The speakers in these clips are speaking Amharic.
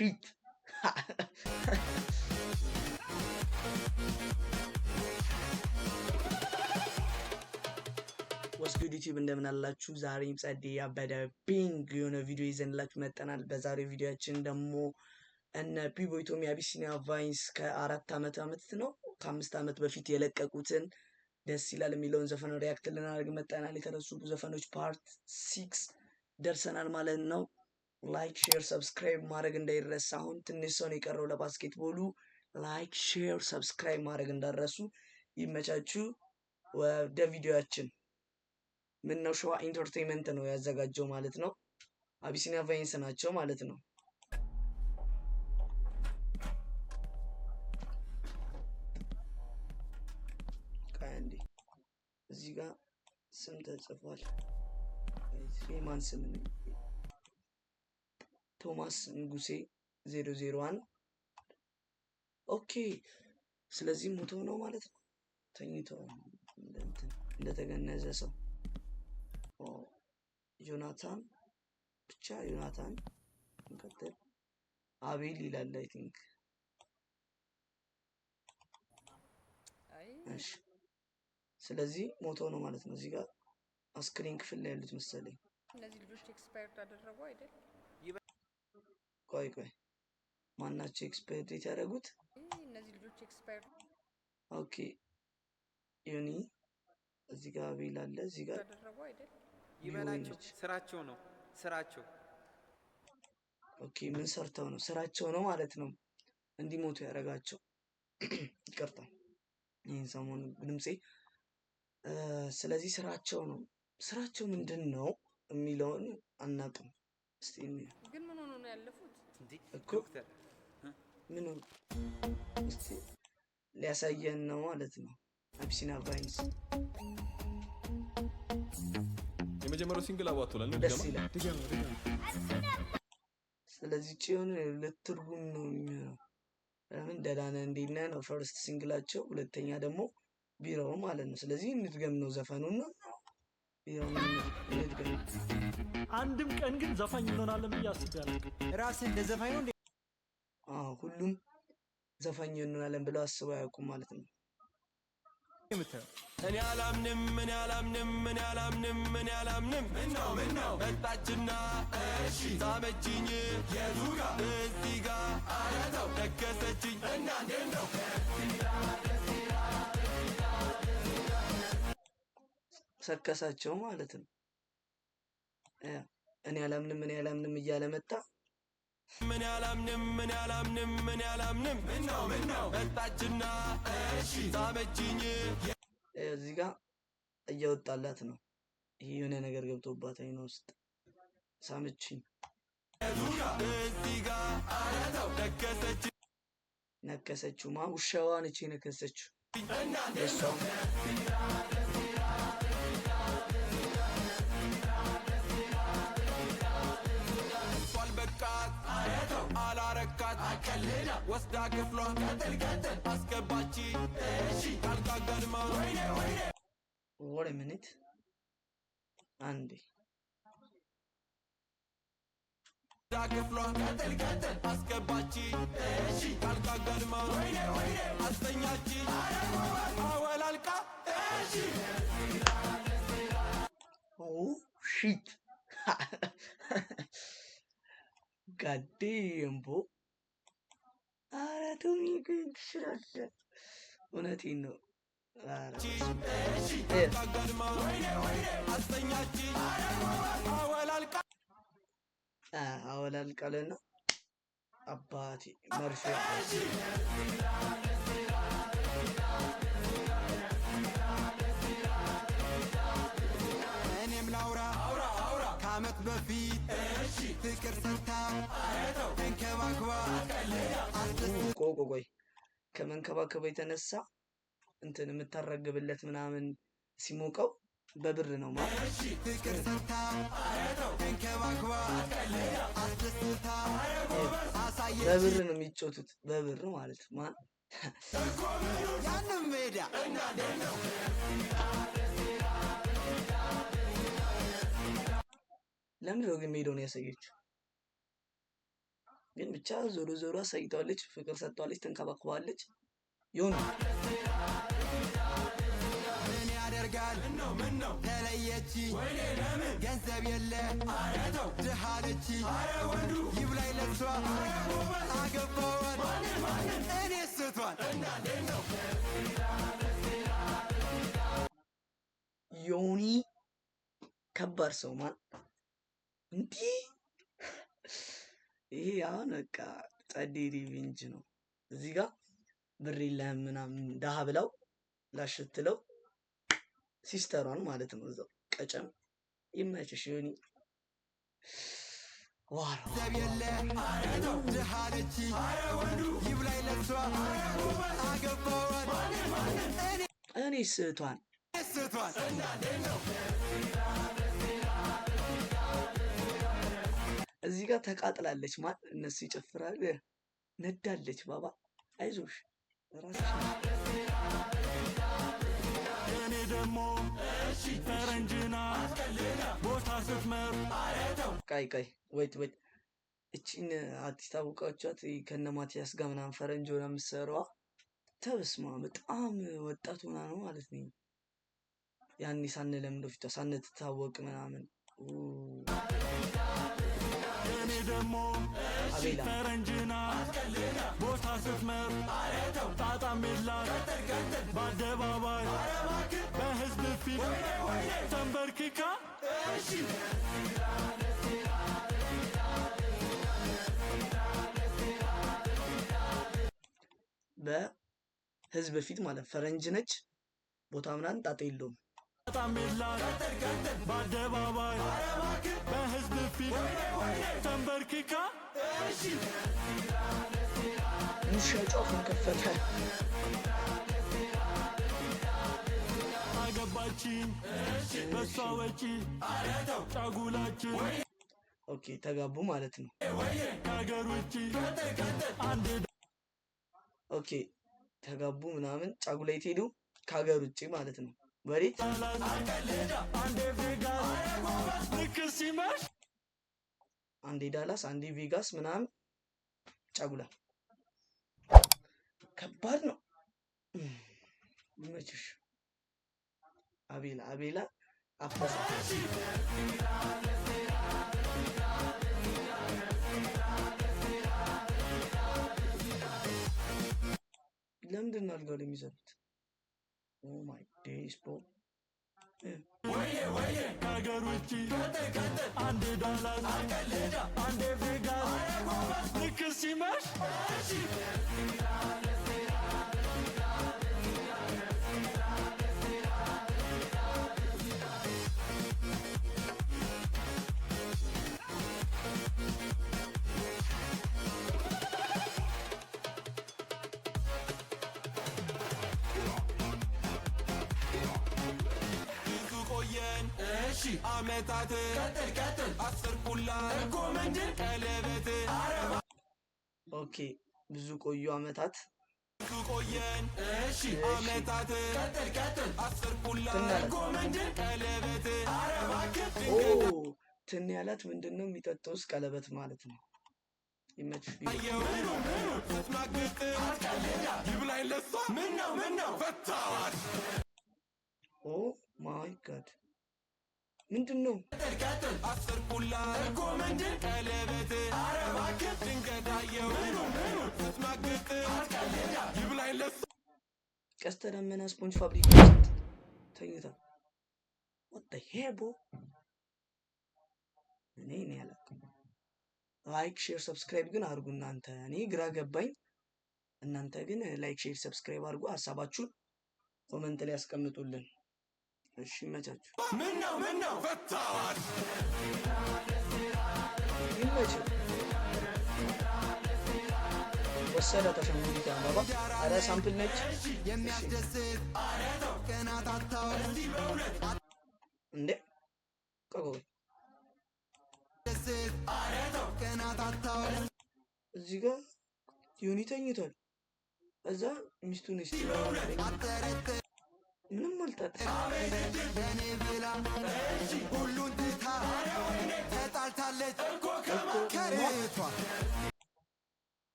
shit. ወስኩድ ዩቲዩብ እንደምን አላችሁ? ዛሬም ጸዴ ያበደ ቢንግ የሆነ ቪዲዮ ይዘንላችሁ መጥተናል። በዛሬው ቪዲዮአችን ደግሞ እነ ፒቦይቶም የአቢሲኒያ ቫይንስ ከ4 ዓመት ነው ከ5 ዓመት በፊት የለቀቁትን ደስ ይላል የሚለውን ዘፈን ሪያክት ልናደርግ መጥተናል። የተረሱ ዘፈኖች ፓርት 6 ደርሰናል ማለት ነው። ላይክ ሼር ሰብስክራይብ ማድረግ እንዳይረሳ። አሁን ትንሽ ሰው ነው የቀረው ለባስኬትቦሉ። ላይክ ሼር ሰብስክራይብ ማድረግ እንዳረሱ። ይመቻችሁ። ወደ ቪዲዮአችን ምን ነው ሸዋ ኢንተርቴይንመንት ነው ያዘጋጀው ማለት ነው። አቢሲኒያ ቫይንስ ናቸው ማለት ነው። ካንዲ እዚህ ጋር ስም ተጽፏል። ማን ስም ነው? ቶማስ ንጉሴ 001 ኦኬ። ስለዚህ ሞቶ ነው ማለት ነው። ተኝቶ እንደተገነዘ ሰው ዮናታን ብቻ ዮናታን እንቀጥል። አቤል ይላል አይ ቲንክ። እሺ ስለዚህ ሞቶ ነው ማለት ነው። እዚህ ጋር አስክሪን ክፍል ላይ ያሉት መሰለኝ። እነዚህ ልጆች ኤክስፓየርድ አደረጉ አይደል? ቆይ ማናቸው ኤክስፓየርድ ያደረጉት? እነዚህ ልጆች ኤክስፓየርድ ኦኬ። ዮኒ እዚህ ጋር አቤል አለ። እዚህ ጋር አደረጉ አይደል? ይበላቸው ስራቸው ነው ስራቸው። ኦኬ ምን ሰርተው ነው? ስራቸው ነው ማለት ነው እንዲሞቱ ያደረጋቸው። ይቅርታ ይህን ሰሞን ድምጼ። ስለዚህ ስራቸው ነው። ስራቸው ምንድን ነው የሚለውን አናውቅም። እስቲ ግን ምን ሆኖ ነው ያለፉት እኮ ምን ሆኖ እስቲ ሊያሳየን ነው ማለት ነው። አቢሲኒያ ቫይንስ የመጀመሪያው ሲንግል አዋጥቷል ነው ደስ ይላል። ስለዚህ ጭዮን ለትርጉም ነው የሚሆነው። ለምን ደዳነ እንዲና ነው ፈርስት ሲንግላቸው፣ ሁለተኛ ደግሞ ቢራው ማለት ነው። ስለዚህ እንድገም ነው ዘፈኑን ነው ቢራው እንድገም። አንድም ቀን ግን ዘፋኝ እንሆናለን ብዬ አስቤያለሁ። ራስህ እንደ ዘፋኝ ነው እንዴ? ሁሉም ዘፋኝ እንሆናለን ብለው አስበው አያውቁም ማለት ነው። እኔ አላምንም ምነው መጣችና እሺ ሳመችኝ የቱጋ እዚህ ጋር አረተው ደገሰችኝ እና እንዴት ነው ሰከሳቸው ማለት ነው። እኔ አላምንም እያለ መጣ። ምን ያላምንም ምነው መጣችና እሺ ሳመችኝ። እዚህ ጋር እየወጣላት ነው። ይሄ የሆነ ነገር ገብቶባት አይኗ ውስጥ ሳመችኝ። እዚህ ጋር አረተው ደገሰችኝ። ነከሰችው። ውሻዋ ነች የነከሰችው። እሷ አላረካት አከለና ወስዳ ክፍሏ ቀጥል አስገባች። እሺ ካልጋጋንማ ወሬ ምንት አንዴ ወስዳ ክፍሏ ቀጥል አስገባች። እሺ ካልጋጋንማ አስተኛች አወላልቃ። እሺ ሺት ጋዴምቦ ቶሚ ግን ትችላለህ። እውነቴን ነው። አወላልቃለና አባቴ መርፌ እኔም ላውራ ከዓመት በፊት ፍቅር ሰርታ ተንከባክባ ቆይ ከመንከባከባ የተነሳ እንትን የምታረግብለት ምናምን ሲሞቀው በብር ነው ማለት ፍቅር ሰርታ ተንከባክባ አስደስታ አሳየ። በብር ነው የሚጮቱት፣ በብር ማለት ማን ያንም ሜዳ ለምን ነው ግን ሜዳውን ያሳየችው? ግን ብቻ ዞሮ ዞሮ አሳይተዋለች፣ ፍቅር ሰጥተዋለች፣ ተንከባክባለች። ይሁን ምን ያደርጋል ምነው ተለየች ገንዘብ የለ ድሃ ነች ይብላኝ ለሷ አገባዋት እኔ ስቷን ዮኒ ከባድ ሰው ማን እንዲህ ይሄ አሁን በቃ ጸዴ ሪቬንጅ ነው። እዚህ ጋር ብር የለህም ምናምን ደሃ ብለው ላሽትለው ሲስተሯን ማለት ነው። እዛው ቀጨም ይመችሽ ዮኒ። ዋው የለ ድሃ ነች ይብላኝ ለሷ አገባዋት እኔ ስቷን ስቷን እዚህ ጋር ተቃጥላለች። ማን እነሱ ይጨፍራሉ፣ ነዳለች። ባባ አይዞሽ ራስሽ እኔ ደግሞ ፈረንጅና ቦታ ስትመር ቀይ ወይት እቺን አርቲስት አውቃችኋት? ከነ ማቲያስ ጋር ምናምን ፈረንጅ ሆና የምትሰራዋ ተበስማ በጣም ወጣት ሆና ነው ማለት ነው። ያኔ ሳንለምደው ፊቷ ሳንተዋወቅ ምናምን እኔ ደግሞ አቤላ ፈረንጅና ቦታ ስትመር ጣጣም የላት በአደባባይ በህዝብ ፊት ተንበርክካ በህዝብ ፊት ማለት ፈረንጅ ነች። ቦታ ምናምን ጣጣ የለውም። ጣጣም የላት በአደባባይ በህዝብ ፊት ተንበርክካ ሙሻጫው ከፈተ አገባችኝ በሷ ወጪ ጫጉላችን ኦኬ ተጋቡ ማለት ነው። ከሀገር ውጭ አንድ ኦኬ ተጋቡ ምናምን ጫጉላ የት ሄዱ? ከሀገር ውጭ ማለት ነው። ወዴት? አንዴ ቬጋስ ልክ ሲመሽ አንዴ ዳላስ አንዴ ቬጋስ ምናምን ጫጉላ ከባድ ነው። ይመችሽ አቤላ አፈሳ ለምንድን ነው አልጋው ላይ የሚዘሩት? ኦ ማይ ዴይስ ብሮ ከሀገር ውጭ አንዴ ዳላስ አንዴ ቬጋስ ልክ ሲመሽ አመታት አስር ቁላ ኮመንድን ቀለበት ኦኬ ብዙ ቆዩ አመታት ቆየን አመታት አስር ቁላ ኮመንድን ቀለበት ኦ ትን ያላት ምንድነው የሚጠጣውስ ቀለበት ማለት ነው። ይመችሽ ስትናግጥ ይብላኝ ለሷ ምነው ፈታዋት ኦ ማይ ጋድ ምንድነው? አስር ቁላ ኮመንድን ቀለበት ድንገት አየው ስትናግጥ ይብላኝ ለሷ ቀስተ ደመና ስፖንጅ ፋብሪካ ውስጥ ተኝታ what the hell bro እኔ ያላቅም ላይክ ሼር ሰብስክራይብ ግን አድርጉ እናንተ። እኔ ግራ ገባኝ። እናንተ ግን ላይክ ሼር ሰብስክራይብ አድርጉ። ሐሳባችሁን ኮሜንት ላይ ያስቀምጡልን። እሺ ይመቻችሁ። ምነው ፈታዋት ይመችው ወሰደ ተሸምዲታ ባባ አረ ሳምፕል ነች የሚያስደስት ቀናት አታውል እንዴ ቆቆ ደስት ቀናት አታውል እዚህ ጋር ዮኒ ተኝቷል። እዛ ሚስቱን ምንም አልጣጣ ለኔ ብላ ሁሉን ትታ ተጣልታለች ከሬቷ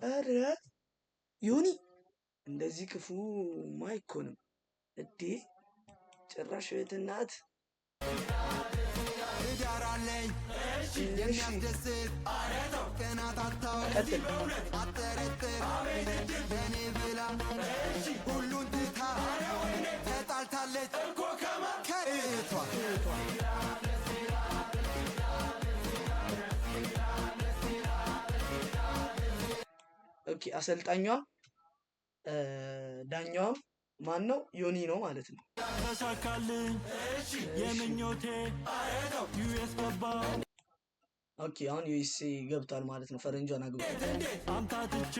ኧረ ዮኒ እንደዚህ ክፉ አይኮንም እዴ ጭራሽ እህትናት ትዳር አለኝ የሚያስደስት ቀናት አታውቅ አጠረጥር ለእኔ ብላ ሁሉን ትታ ተጣልታለች ከእህቷ ኦኬ አሰልጣኟም ዳኛዋም ማን ነው? ዮኒ ነው ማለት ነው። ተሳካልኝ የምኞቴ ዩኤስ ገባ ኦኬ አሁን ዩኤስኤ ገብቷል ማለት ነው። ፈረንጇን አግብቷል። አምታትቼ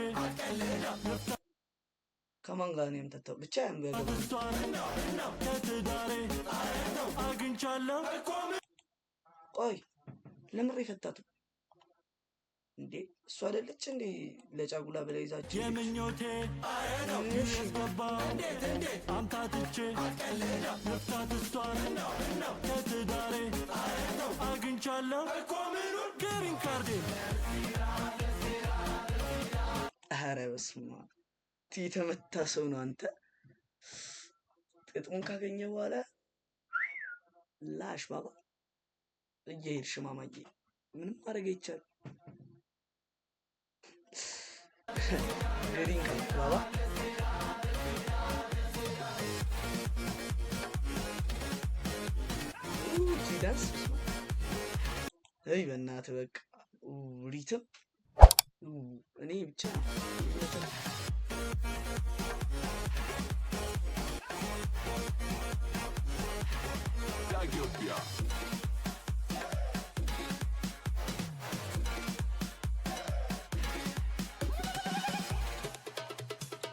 ከማን ጋር ነው የምታታው? ብቻ ያምገባ ከትዳሬ አግኝቻለሁ። ቆይ ለምን የፈታቱ እንዴ? እሱ አይደለች እንዴ ለጫጉላ ብላ ይዛችሁ የምኞቴ ዩኤስ ገባ አምታትቼ መፍታት እሷን ከትዳሬ አግኝቻለሁ። ግሪን ካርዴ ኧረ በስመ አብ የተመታ ሰው ነው አንተ። ጥቅሙን ካገኘ በኋላ ላሽ ባባ እየሄድሽ ማማዬ ምንም ማድረግ አይቻልም። ግሪን ካርድ ባባ ዳንስ እይ በእናትህ በቃ ሪትም እኔ ብቻ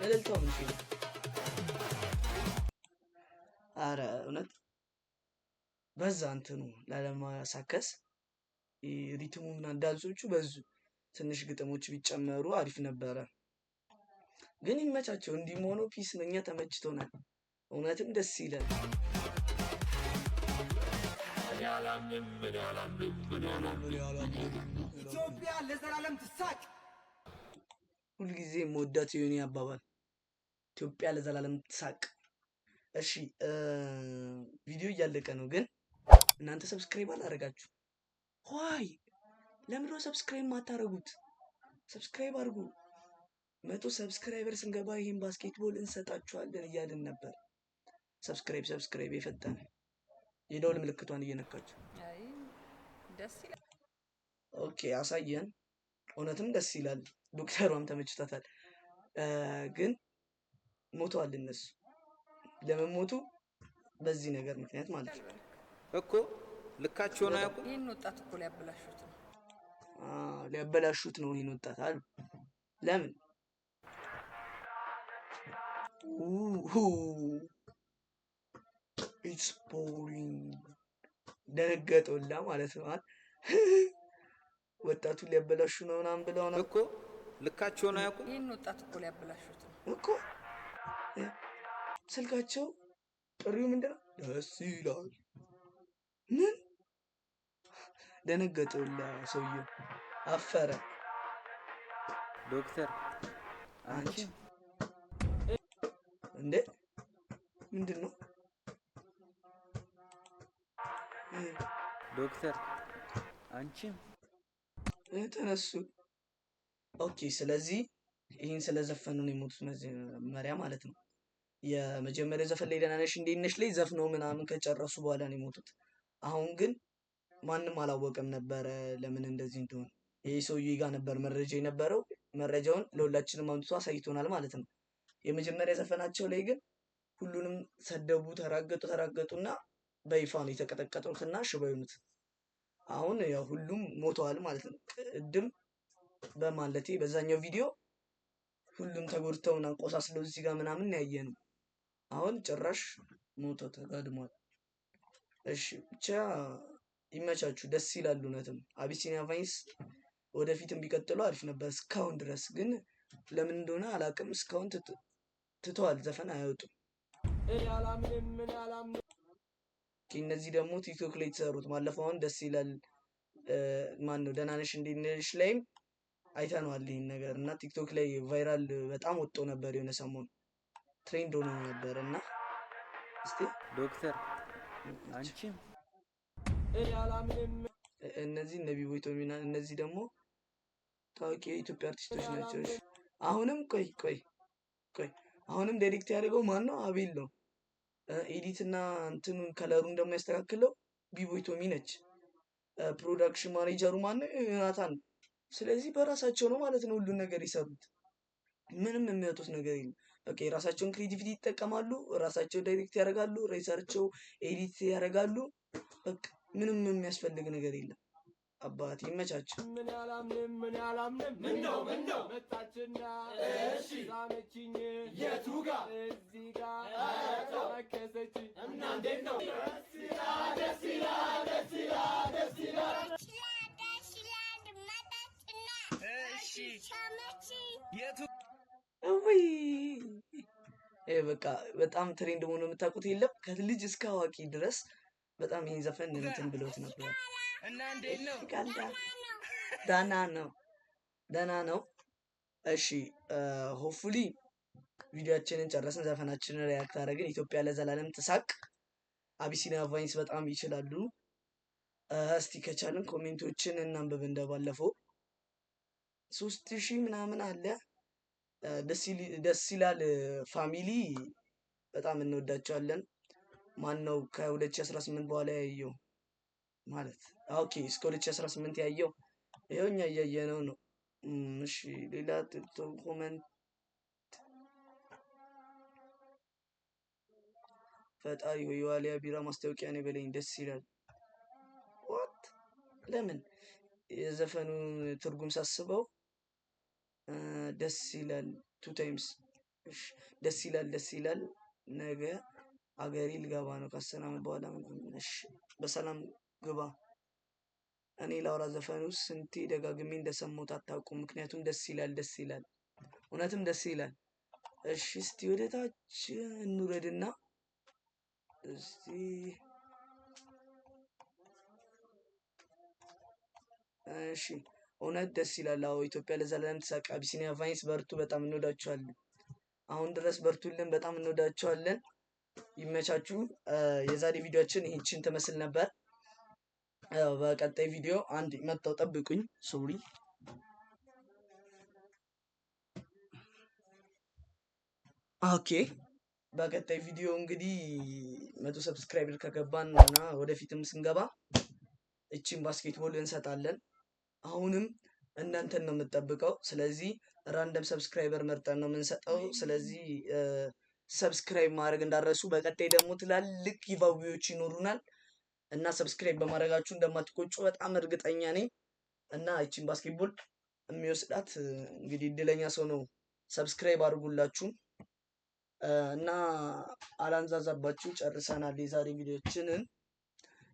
እልልታው ምን ሲል ኧረ እውነት በዛ እንትኑ ላለማሳከስ ሪትሙ ምናምን ዳንሶቹ በዙ። ትንሽ ግጥሞች ቢጨመሩ አሪፍ ነበረ። ግን ይመቻቸው። እንዲህም ሆኖ ፒስ ነው። እኛ ተመችቶናል። እውነትም ደስ ይላል። ኢትዮጵያ ለዘላለም ትሳቅ። ሁልጊዜ የምወዳት የሆነ አባባል ኢትዮጵያ ለዘላለም ትሳቅ። እሺ ቪዲዮ እያለቀ ነው፣ ግን እናንተ ሰብስክራይብ አላደረጋችሁ። ዋይ ለምንድነው ሰብስክራይብ ማታረጉት? ሰብስክራይብ አድርጉ። 100 ሰብስክራይበር ስንገባ ይሄን ባስኬትቦል እንሰጣችኋለን እያልን ነበር። ሰብስክራይብ የፈጠነ የደውል ምልክቷን እየነካችሁ አይ ደስ ይላል። ኦኬ አሳየን። እውነትም ደስ ይላል። ዶክተሯም ተመችቷታል። ግን ሞተዋል እነሱ። ለምን ሞቱ? በዚህ ነገር ምክንያት ማለት ነው እኮ ልካቸውን አያውቁም። ይህን ወጣት እኮ ሊያበላሹት ነው። ሊያበላሹት ነው ይህን ወጣት አሉ። ለምን ኢትስ ቦሪንግ ደነገጠውላ ማለት ነው። ወጣቱን ሊያበላሹ ነው ምናምን ብለው ነው እኮ ልካቸውን አያውቁም። ይህን ወጣት እኮ ሊያበላሹት ነው እኮ። ስልካቸው ጥሪው ምንድነው? ደስ ይላል። ምን ደነገጠውላ ሰውየው አፈረ። ዶክተር አንቺ እንዴ ምንድን ነው ዶክተር አንቺም ተነሱ። ኦኬ ስለዚህ ይህን ስለዘፈኑ ነው የሞቱት መጀመሪያ ማለት ነው። የመጀመሪያ ዘፈን ላይ ደህና ነሽ እንዴት ነሽ ላይ ዘፍነው ምናምን ከጨረሱ በኋላ ነው የሞቱት። አሁን ግን ማንም አላወቀም ነበረ ለምን እንደዚህ እንደሆነ። ይሄ ሰውዬ ጋር ነበር መረጃ የነበረው። መረጃውን ለሁላችንም አምጥቶ አሳይቶናል ማለት ነው። የመጀመሪያ ዘፈናቸው ላይ ግን ሁሉንም ሰደቡ፣ ተራገጡና በይፋ ነው የተቀጠቀጡትና ሽባ የሆኑት። አሁን ያው ሁሉም ሞተዋል ማለት ነው። ቅድም በማለቴ በዛኛው ቪዲዮ ሁሉም ተጎድተውና ቆሳስለው እዚህ ጋር ምናምን ያየ ነው። አሁን ጭራሽ ሞተው ተጋድሟል። እሺ ብቻ ይመቻችሁ፣ ደስ ይላል። እውነትም አቢሲኒያ ቫይንስ ወደፊትም ቢቀጥሉ አሪፍ ነበር። እስካሁን ድረስ ግን ለምን እንደሆነ አላውቅም። እስካሁን ትተዋል፣ ዘፈን አያወጡም። እነዚህ ደግሞ ቲክቶክ ላይ የተሰሩት ማለፈው አሁን ደስ ይላል። ማን ነው ደህና ነሽ እንዴት ነሽ ላይም አይተነዋል ይህን ነገር እና ቲክቶክ ላይ ቫይራል በጣም ወጥቶ ነበር የሆነ ሰሞን ትሬንድ ሆኖ ነበር እና እስቲ ዶክተር አንቺም እነዚህ እነ ቢቦይቶሚና እነዚህ ደግሞ ታዋቂ የኢትዮጵያ አርቲስቶች ናቸው። አሁንም ቆይ አሁንም ዳይሬክት ያደርገው ማን ነው? አቤል ነው። ኤዲት እና እንትኑን ከለሩን ደግሞ ያስተካክለው ቢቦይቶሚ ነች። ፕሮዳክሽን ማኔጀሩ ማን ነው? ዮናታን። ስለዚህ በራሳቸው ነው ማለት ነው ሁሉን ነገር የሰሩት። ምንም የሚያወጡት ነገር የለም። በቃ የራሳቸውን ክሬቲቪቲ ይጠቀማሉ፣ ራሳቸው ዳይሬክት ያደርጋሉ፣ ራሳቸው ኤዲት ያደርጋሉ። በቃ ምንም የሚያስፈልግ ነገር የለም። አባት ይመቻቸው። ምን ያላምንም ምን ነው መጣችና እሺ ዛመችኝ የቱ ጋር እዚህ ጋር ተከሰች እና እንዴት ነው ደስ ይላል እሺ የቱ ወይ በቃ በጣም ትሬንድ ሆኖ የምታውቁት የለም ከልጅ እስከ አዋቂ ድረስ በጣም ይህን ዘፈን እንትን ብሎት ነበር። እና እንዴት ነው ደህና ነው። እሺ ሆፕፉሊ ቪዲዮአችንን ጨረስን፣ ዘፈናችንን ሪያክት አደረግን። ኢትዮጵያ ለዘላለም ትሳቅ። አቢሲኒያ ቫይንስ በጣም ይችላሉ። እስቲ ከቻልን ኮሜንቶችን እናንብብ። እንደባለፈው 3000 ምናምን አለ። ደስ ይላል። ፋሚሊ በጣም እንወዳቸዋለን። ማን ነው ከ2018 በኋላ ያየው ማለት ኦኬ፣ እስከ 2018 ያየው ይሄው እኛ እያየነው ነው። እሺ ሌላ ኮሜንት ፈጣሪ ሆይ የዋሊያ ቢራ ማስታወቂያ ነው በለኝ። ደስ ይላል። ዋት ለምን የዘፈኑን ትርጉም ሳስበው ደስ ይላል 2 ታይምስ። እሺ ደስ ይላል። ነገ አገሬ ልገባ ነው ከ10 ዓመት በኋላ። እሺ በሰላም ግባ። እኔ ላውራ ዘፈኑ ስንቴ ደጋግሜ እንደሰማሁት አታውቁም። ምክንያቱም ደስ ይላል። እውነትም ደስ ይላል። እሺ እስቲ ወደ ታች እንውረድና እስቲ እሺ እውነት ደስ ይላል። አዎ ኢትዮጵያ ለዘላለም ትሳቅ። አቢሲኒያ ቫይንስ በርቱ። በጣም እንወዳቸዋለን። አሁን ድረስ በርቱልን። በጣም እንወዳቸዋለን። ይመቻችሁ። የዛሬ ቪዲዮአችን ይህችን ትመስል ነበር። በቀጣይ ቪዲዮ አንድ መጣው ጠብቁኝ። ሶሪ ኦኬ። በቀጣይ ቪዲዮ እንግዲህ 100 ሰብስክራይበር ከገባን እና ወደፊትም ስንገባ እቺን ባስኬትቦል እንሰጣለን። አሁንም እናንተን ነው የምጠብቀው። ስለዚህ ራንደም ሰብስክራይበር መርጠን ነው የምንሰጠው። ስለዚህ ሰብስክራይብ ማድረግ እንዳረሱ። በቀጣይ ደግሞ ትላልቅ ጊቫዌዎች ይኖሩናል እና ሰብስክራይብ በማድረጋችሁ እንደማትቆጩ በጣም እርግጠኛ ነኝ። እና እቺን ባስኬትቦል የሚወስዳት እንግዲህ እድለኛ ሰው ነው። ሰብስክራይብ አድርጉላችሁ እና አላንዛዛባችሁ። ጨርሰናል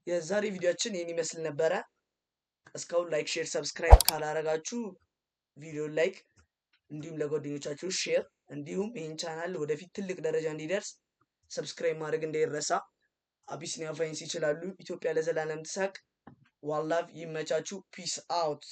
የዛሬ ቪዲዮአችን ይህን ይመስል ነበረ። እስካሁን ላይክ፣ ሼር፣ ሰብስክራይብ ካላረጋችሁ ቪዲዮ ላይክ እንዲሁም ለጓደኞቻችሁ ሼር እንዲሁም ይህን ቻናል ወደፊት ትልቅ ደረጃ እንዲደርስ ሰብስክራይብ ማድረግ እንዳይረሳ። አቢሲኒያ ቫይንስ ይችላሉ። ኢትዮጵያ ለዘላለም ትሳቅ። ዋን ላቭ። ይመቻችሁ። ፒስ አውት።